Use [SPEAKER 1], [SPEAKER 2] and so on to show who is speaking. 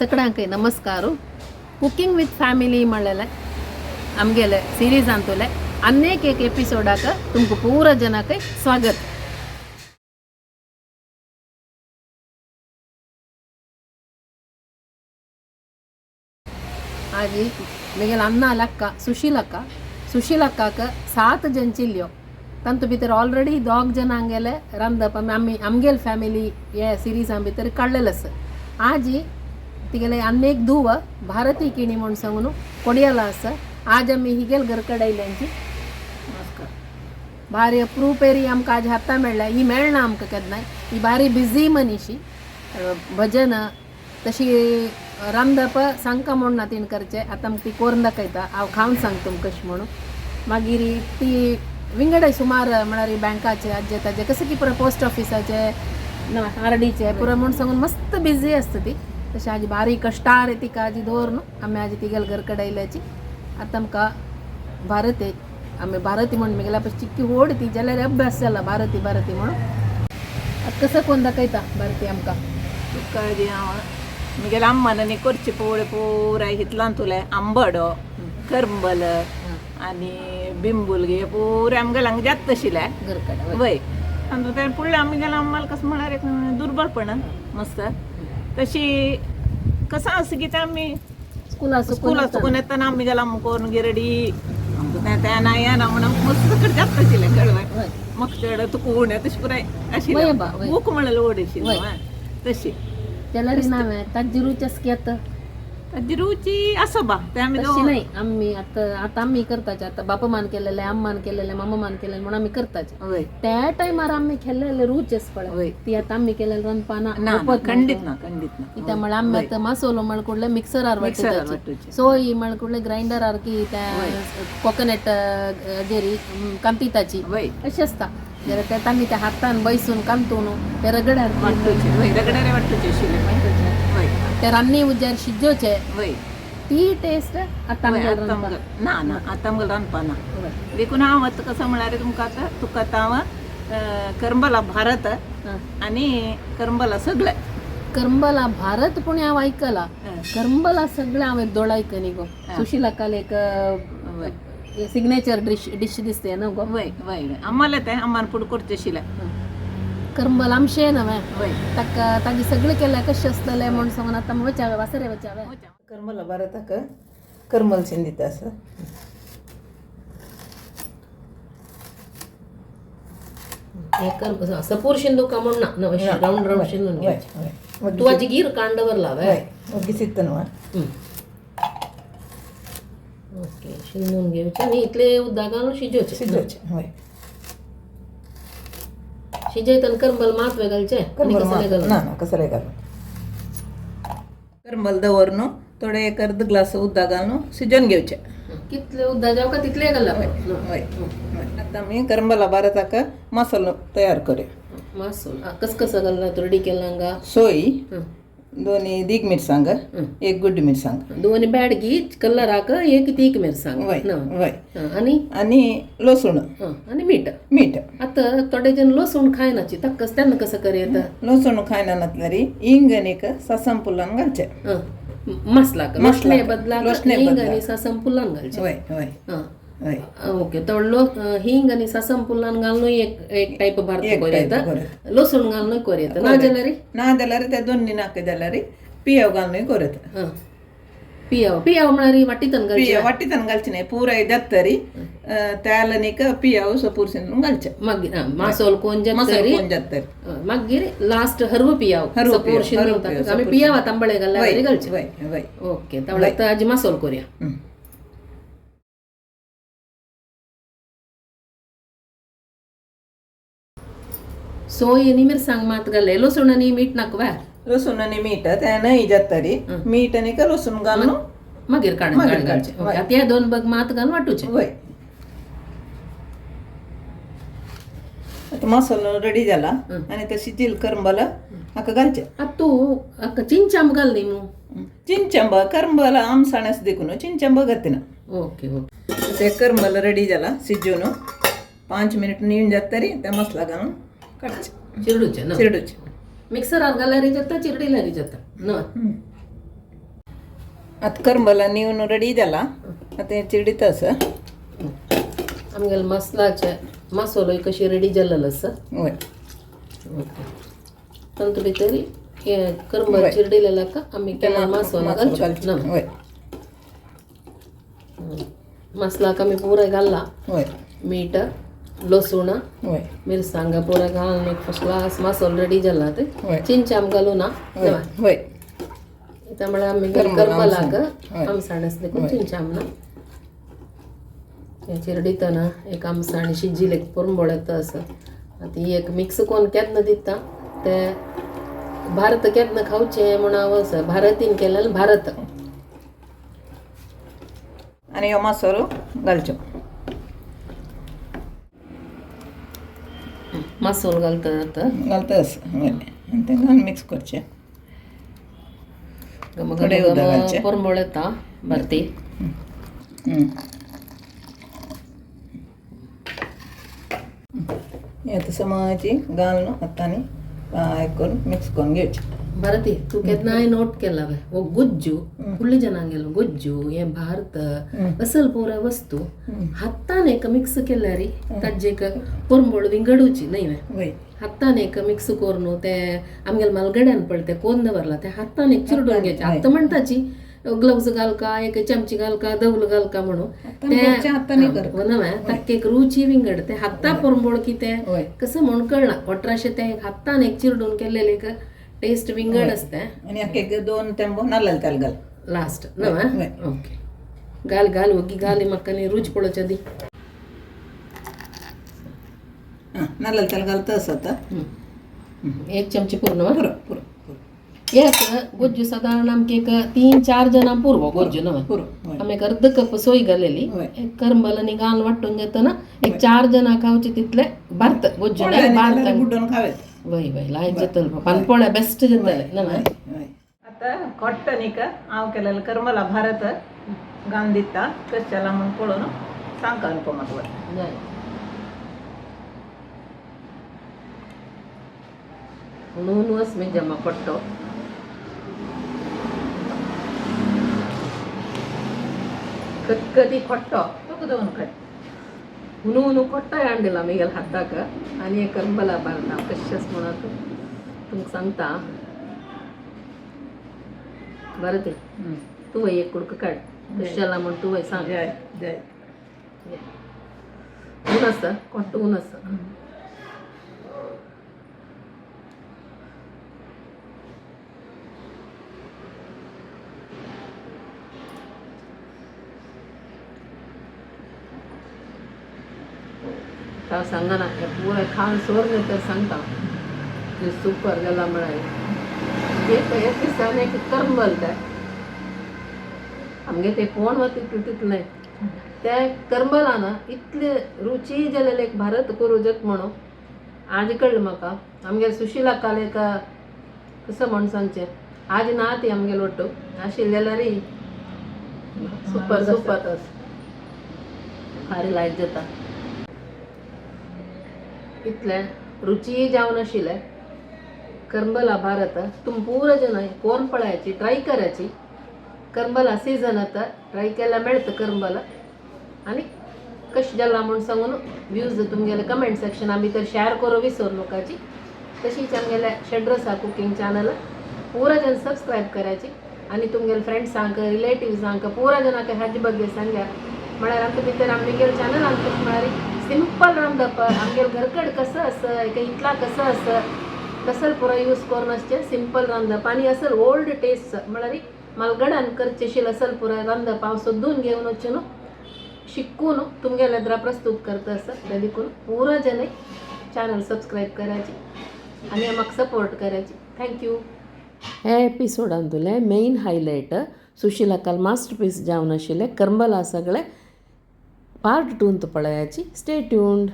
[SPEAKER 1] सगळ्यांक नमस्कार. Cooking with family म्हणलेले आमगेले सिरीज आणतोले अनेक एक एपिसोडाक तुमकां पूरा जनाक स्वागत. आज मेगेल अन्न लक्क सुशील अक्काक 7 जन चिल्यो तंतु भितर ऑलरेडी 2 जन आंगेले रंदप आमगेल फॅमिली हे सिरीज भितर कळलेलस. आज तिगेले अनेक धुव भारती किणी म्हण सांगून कोडियाला आस. आज आमी हिगेल घरकडायल्यांची नमस्कार भारी अप्रूप एरी आमकां आज हाता मेळ्ळा. ही मेळना आमकां केन्नाय. ही भारी बिझी मनीशी. भजन तशी रांदप सांगका म्हण ना तीन करचे. आतां आमकां ती कोरून दाखयता. हांव खावन सांगता तुमकां कशें म्हणून. मागीर ती विंगडे सुमार म्हळ्यार बँकाचे आजे ताजे कसं की पुरो पोस्ट ऑफिसाचे आरडीचे पुरो म्हण सांगून मस्त बिझी आसता ती. तशें आज भारी कश्टार तिका आज दवरून आमी आज तिगेल घरकडायल्याची. आतां आमकां भारती आमी भारती म्हण मेगेल्या पयस चिक्की व्हड ती जाल्यार अभ्यास जाला भारती म्हणून. आतां कसं कोण दाखयता भारती आमकां.
[SPEAKER 2] तुका मुगेल अम्मान करचे पोळे पुरा हितलान तुले आंबडो करंबल आनी बिंबूल गे पुरे आमगेल जात तशिले
[SPEAKER 1] घरकडा
[SPEAKER 2] वय आनी ते पुडले आमगेल अम्माल कसं म्हळ्यार एक दुर्बळपण मस्त तशी कसं असं की ते आमी
[SPEAKER 1] स्कुला
[SPEAKER 2] चुकून येतना आमी गेला करून गिरडी आमकां तें नाही ना म्हणून मस्त कडे जात तशिले कळवाय म्हाका चड तुकून तशी पुराय आशिल्लें बूक म्हणलें व्हड आशिल्ली तशी
[SPEAKER 1] त्याला नावे ताजी रुची आस की आतां
[SPEAKER 2] ताजी रुची आसा बा ते आमी
[SPEAKER 1] तशी नाही. आम्ही आता आम्ही करताचे. आता बापा मान केलेले अम्मान केलेले मामा मान केलेले म्हणून आम्ही करताचे.
[SPEAKER 2] वय
[SPEAKER 1] त्या टायमार आम्ही केलेले रुचेस
[SPEAKER 2] वय.
[SPEAKER 1] पडे ती आता आम्ही केलेले रनपाना
[SPEAKER 2] खंडित ना
[SPEAKER 1] त्या म्हळ्यार आम्ही आता मसालो म्हळकुडले मिक्सरार वाटताचे. सोय म्हळकुडले ग्राइंडरार की त्या कोकोनट जेरी कांतिताची अशी असता. जरा त्यात आम्ही त्या हातान बैसून कांतून त्या रगड्यार
[SPEAKER 2] रगड्यार वाटूचे आशिल्ले
[SPEAKER 1] त्या रान्नी उज्यार शिजोवचे
[SPEAKER 2] वय
[SPEAKER 1] ती टेस्ट आता
[SPEAKER 2] ना आता आमगेल रांदपाना देखून हांव आतां कसं म्हळ्यार तुमकां आतां तुका आतां हांव करंबला भारत आनी करंबला सगळे
[SPEAKER 1] करंबला भारत पूण हांव आयकला. करंबला सगळे हांव एक दोळ आयकनी गो. सुशील अक्काल एक सिग्नेचर डिश दिसते न्हू गो.
[SPEAKER 2] वय वय आम्हाला ते आम्हाला पुढे करचे आशिल्ले
[SPEAKER 1] करंबल आमशे नवे
[SPEAKER 2] वय
[SPEAKER 1] ताका ताजी सगळे केल्या कशें आसतलें म्हण सांगून आतां वचावे वासरे वचावे.
[SPEAKER 2] करंबला भारताक करमल शिंदिता आसा.
[SPEAKER 1] सपूर शिंदूका म्हण ना राऊंड शिंदून घ्यायचे. तू हाजी गिर कांडवर लावे
[SPEAKER 2] गिसित न्हू.
[SPEAKER 1] ओके शिंदून घेवचे आनी इतले उदक घालून शिजोवचे.
[SPEAKER 2] हय
[SPEAKER 1] शिजयतना करंबल मातवे घालचे
[SPEAKER 2] ना कसले घालून करंबल दवरून थोडे एक अर्द ग्लास उदक घालून शिजोवन घेवचे.
[SPEAKER 1] कितले उदक जावका तितले घालप.
[SPEAKER 2] हय आतां आमी करंबला भारताक मसालो तयार करूया.
[SPEAKER 1] मसालो कसं घालना रेडी केला हांगा.
[SPEAKER 2] सोय 2 दीग मिरसांग 1 गुड्डी मिरसांग
[SPEAKER 1] 2 बॅडगी कलराक 1 तीख मिरसांग
[SPEAKER 2] वय
[SPEAKER 1] आनी
[SPEAKER 2] लसूण
[SPEAKER 1] आनी मीठ. आता थोडे जन लसूण खायनाची तक्कस त्यांना कसं करूया.
[SPEAKER 2] लसूण खायना नातल्यार हिंग आनीक सासम पुलान घालचे
[SPEAKER 1] मसलाक लसणे बदलाक हिंग आनी सासम पुलान घालचे.
[SPEAKER 2] वय वय
[SPEAKER 1] ओके तो हिंग आनी सासम पुलान घालून एक टायप भारत करूं लसूण घालून करूं ना
[SPEAKER 2] जाल्यार ते दोन्ही नाका जाल्यार पियाव घालून करूं.
[SPEAKER 1] पियाव म्हळ्यार
[SPEAKER 2] वाटीतन घालचे नाही पुराय दत्तरी त्याला नीक पियाव सपूर शिंदून घालचे. मागीर
[SPEAKER 1] मासोल कोण जातरी मागीर लास्ट हरव पियाव सपूर शिंदून आमी पियाव तांबळे घालचे. ओके तावळे आज मासोल करूया. सोय आनी मिरसांग मात घाले लसूण आनी मीठ नाका
[SPEAKER 2] लसूण आनी मीठ ते न्हय जातरी मीठ आनी लसूण घालून
[SPEAKER 1] मागीर काडून घालचे. ते 2 बग मात घालून वाटूचे.
[SPEAKER 2] वय मसालो रेडी जाला आनी ते शिजिल करंबला हाका घालचे.
[SPEAKER 1] तूं हाका चिंचांब घाल न्ही मू.
[SPEAKER 2] चिंचांब करंबला आमसाण्यास देखून चिंचांब घालतना.
[SPEAKER 1] ओके ओके
[SPEAKER 2] ते करंबल रेडी जाला शिजून 5 मिनिट नीण जातरी ते मसाला घालून काडचे
[SPEAKER 1] चिरडूचे
[SPEAKER 2] चिरडूचे
[SPEAKER 1] मिक्सरार घाल्यार जाता चिरडिल्यार जाता न्हू.
[SPEAKER 2] आता करंबला नेऊन रेडी झाला आता हे चिडीत असं
[SPEAKER 1] आमगेल मसलाचे मसालो कशी रेडी जाल्लो आसा
[SPEAKER 2] होय
[SPEAKER 1] तांतू भितर हे करंबल चिरडिलेला का आमी केला मसाला घालचो
[SPEAKER 2] होय
[SPEAKER 1] मसलाक आमी पुरो घालला
[SPEAKER 2] होय
[SPEAKER 1] मीठ लसूण
[SPEAKER 2] होय
[SPEAKER 1] मिरसांग पुरो घालून एक फर्स्ट क्लास मसालो रेडी जाला ते
[SPEAKER 2] होय
[SPEAKER 1] चिंचाम घालू ना
[SPEAKER 2] होय
[SPEAKER 1] त्यामुळे आम्ही करंबलाक आमसाणस देखून चिंचाम ना चिरडितना एक आमसाण शिजिले पुरंबोळेत असं आता एक मिक्स कोण केन्ना दिता ते भारत केन्ना खावचे म्हणावं असं भारतीन केलेलं भारत
[SPEAKER 2] आणि ह्यो मसालो घालचो
[SPEAKER 1] मसालो घालतात
[SPEAKER 2] घालता असं आणि ते घालून मिक्स करचें
[SPEAKER 1] पुरंबोळेता भरती
[SPEAKER 2] हे आता समाची घालून हाताने बाय करून मिक्स करून घ्यायचे
[SPEAKER 1] भरती तू केन्नाय नोट केला वो गुज्जू फुडल्या जनांगेलो गुज्जू हे भारत असल पोरा वस्तू हातान एक मिक्स केल्यारी ताजे पुरंबोळ विंगडूची नाही
[SPEAKER 2] होय
[SPEAKER 1] हातान एक मिक्स करून ते आमगेल मलगड्यान पडते कोण दवरला ते हातान एक चिरडून घ्यायचे हात म्हणटाची ग्लव्स घाल का एक चमची घाल का दवल घाल का म्हणून ताक एक रुची विंगड ते हाता पुरंबोळ की ते कसं म्हणून कळना 1800 ते हातान एक चिरडून केलेले एक टेस्ट विंगड असते
[SPEAKER 2] आणि एक दोन तेंबो नाल्ल तेल घाल
[SPEAKER 1] लास्ट नवा ओके घाल घाल ओगी घाली म्हाका न्ही रुच पळोवच्या दी
[SPEAKER 2] नाल्ल तेल घालता असं आता
[SPEAKER 1] एक चमची पूर्ण
[SPEAKER 2] पुरो पुरो
[SPEAKER 1] एक गोज्जू साधारण आमके एक 3-4 जणां पुरवो गोज्जू नवा आमी एक अर्ध कप सोय घालेली एक करंबल आनी घालून वांटून घेतना एक 4 जणां खावचे तितले भारत गोज्जू
[SPEAKER 2] बुड्डोन खावेत
[SPEAKER 1] वय वय लायक जातले पानपोळ्या बेस्ट जातले नवा
[SPEAKER 2] आता कॉटन का हांव केलेलं करमला भारत घालून दिता कशाला म्हणून पळोवन सांगता अनुपमाक वर
[SPEAKER 1] म्हणून वस मी जमा पडतो कधी खोट्टो
[SPEAKER 2] तो दोन कट
[SPEAKER 1] हुनू हुनू कोट्टाय हाडला मिगेल हाताक आनी एक करंबला बांदता कशेंच म्हणत तुमकां सांगता बरें ते तूं एक कुडको काड कशें म्हण तूं सांग
[SPEAKER 2] जय जय
[SPEAKER 1] ऊन आसा कोट्ट ऊन आसा हांव सांगना हे पुरे खावन सोर न्ही तर सांगता सुपर जाला म्हळ्यार एक दिसान एक करंबल ते आमगे ते पोण वता तितले ते करंबलान इतले रुची जालेले एक भारत करूजत म्हणून आज कळ्ळें म्हाका आमगे सुशिला काले का कसं म्हण सांगचें आज ना ती आमगे लोट्टू आशिल्ली जाल्यार सुपर सुपर भारी लायक जाता इतले रुची जावन आशिल्ले करंबला भारत तुम पूरा जन कोण पळयाची ट्राय करायची करंबला सीजन आता ट्राय केला मेळतं करंबला आनी कशें जाला म्हूण सांगून व्यूज तुमगेले कमेंट सेक्शना भितर शेअर करूं विसरू नकाची तशीच आमगेले शेड्रसा कुकिंग चॅनल पूरा जन सबस्क्रायब करायची आनी तुमगेले फ्रेंड्सांक रिलेटिव्सांक पूरा जनांक हाजे बग्गे सांगा म्हळ्यार आमच्या भितर आमगेले चॅनल आमकां म्हळ्यार सिंपल रांदप आमगेल घरकड कसं असं एक इतला कसं असं कसल पुरो यूज करून असचे सिंपल रांदप आनी असल ओल्ड टेस्ट म्हळ्यार मलगड्यान करचेशील असल पुरो रांदप हांव सोदून घेवन वच्चे न्हू शिकून तुमगेले द्रा प्रस्तूत करता असं ते देखून पूरा जन चॅनल सबस्क्रायब करायची आनी म्हाका सपोर्ट करायची थँक्यू हे एपिसोडांतले मेन हायलायट सुशिलाकाल मास्टरपीस जावन आशिल्ले करंबला सगळे पार्ट 2 पळयाची स्टे ट्यून्ड